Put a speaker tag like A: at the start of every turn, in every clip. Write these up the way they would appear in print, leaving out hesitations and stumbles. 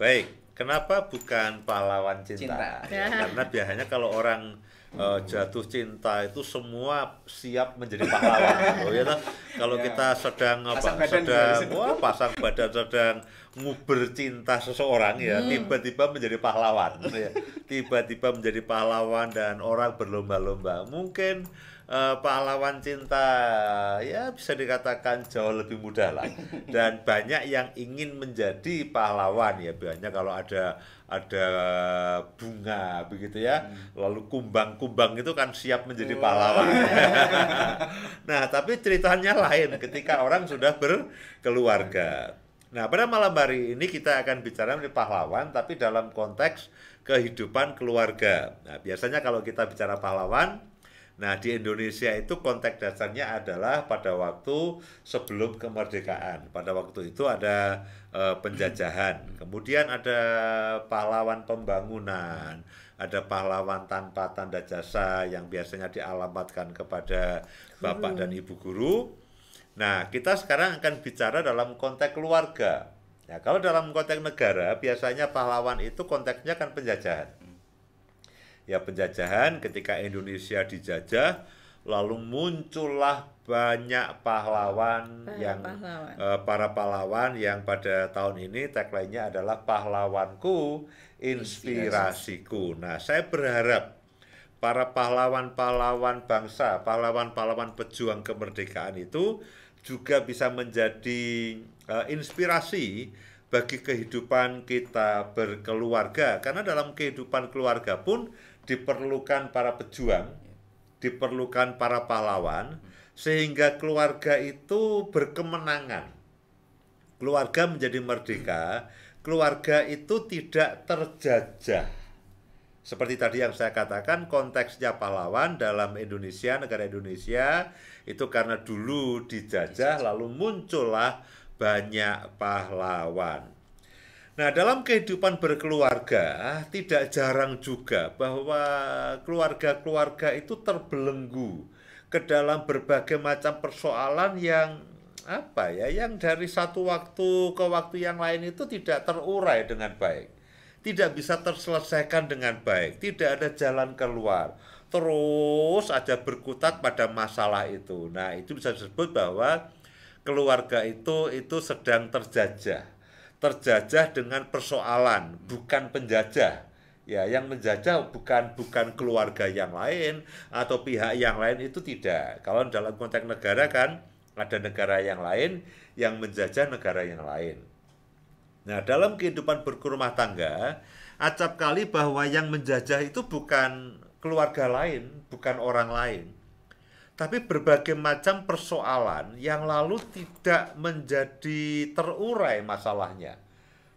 A: Baik, kenapa bukan pahlawan cinta? Ya, karena biasanya kalau orang jatuh cinta itu semua siap menjadi pahlawan. Oh ya toh? Kalau kita sedang pasang badan sedang nguber cinta seseorang ya, tiba-tiba menjadi pahlawan ya. Tiba-tiba menjadi pahlawan dan orang berlomba-lomba. Mungkin pahlawan cinta ya bisa dikatakan jauh lebih mudah lah, dan banyak yang ingin menjadi pahlawan ya. Biasanya kalau ada bunga begitu ya, lalu kumbang itu kan siap menjadi pahlawan. Nah, tapi ceritanya lain ketika orang sudah berkeluarga. Nah, pada malam hari ini kita akan bicara mengenai pahlawan, tapi dalam konteks kehidupan keluarga. Nah, biasanya kalau kita bicara pahlawan, nah di Indonesia itu konteks dasarnya adalah pada waktu sebelum kemerdekaan. Pada waktu itu ada penjajahan, kemudian ada pahlawan pembangunan, ada pahlawan tanpa tanda jasa yang biasanya dialamatkan kepada bapak dan ibu guru. Nah, kita sekarang akan bicara dalam konteks keluarga. Nah, kalau dalam konteks negara, biasanya pahlawan itu konteksnya kan penjajahan. Ya, penjajahan ketika Indonesia dijajah, lalu muncullah banyak para pahlawan yang pada tahun ini tagline-nya adalah pahlawanku, inspirasiku. Nah, saya berharap para pahlawan-pahlawan bangsa, pahlawan-pahlawan pejuang kemerdekaan itu juga bisa menjadi inspirasi bagi kehidupan kita berkeluarga, karena dalam kehidupan keluarga pun diperlukan para pejuang, diperlukan para pahlawan, sehingga keluarga itu berkemenangan, keluarga menjadi merdeka, keluarga itu tidak terjajah. Seperti tadi yang saya katakan, konteksnya pahlawan dalam Indonesia, negara Indonesia, itu karena dulu dijajah, lalu muncullah banyak pahlawan. Nah, dalam kehidupan berkeluarga, tidak jarang juga bahwa keluarga-keluarga itu terbelenggu ke dalam berbagai macam persoalan yang yang dari satu waktu ke waktu yang lain itu tidak terurai dengan baik, tidak bisa terselesaikan dengan baik, tidak ada jalan keluar, terus aja berkutat pada masalah itu. Nah, itu bisa disebut bahwa keluarga itu sedang terjajah dengan persoalan, bukan penjajah. Ya, yang menjajah bukan keluarga yang lain atau pihak yang lain, itu tidak. Kalau dalam konteks negara kan ada negara yang lain yang menjajah negara yang lain. Nah, dalam kehidupan berumah tangga, acap kali bahwa yang menjajah itu bukan keluarga lain, bukan orang lain, tapi berbagai macam persoalan yang lalu tidak menjadi terurai masalahnya.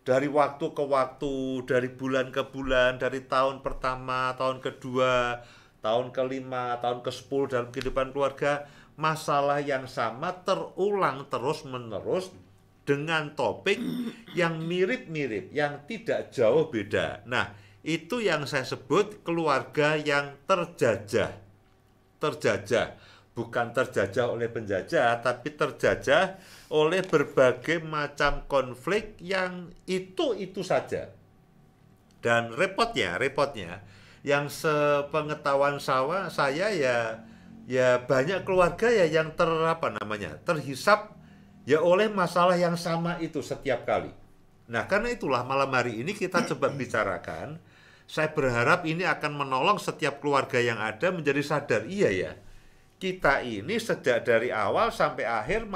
A: Dari waktu ke waktu, dari bulan ke bulan, dari tahun pertama, tahun kedua, tahun kelima, tahun ke-10 dalam kehidupan keluarga, masalah yang sama terulang terus-menerus dengan topik yang mirip-mirip, yang tidak jauh beda. Nah, itu yang saya sebut keluarga yang terjajah. Bukan terjajah oleh penjajah, tapi terjajah oleh berbagai macam konflik yang itu saja. Dan repotnya, yang sepengetahuan saya ya banyak keluarga ya yang terhisap ya oleh masalah yang sama itu setiap kali. Nah, karena itulah malam hari ini kita coba bicarakan. Saya berharap ini akan menolong setiap keluarga yang ada menjadi sadar, iya ya, kita ini sejak dari awal sampai akhir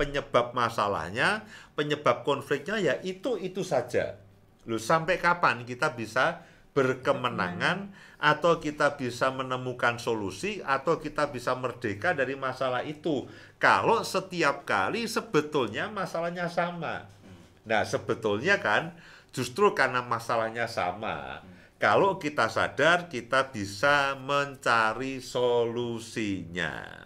A: penyebab masalahnya, penyebab konfliknya ya itu saja. Loh, sampai kapan kita bisa berkemenangan, atau kita bisa menemukan solusi, atau kita bisa merdeka dari masalah itu, kalau setiap kali sebetulnya masalahnya sama. Nah, sebetulnya kan justru karena masalahnya sama, kalau kita sadar, kita bisa mencari solusinya.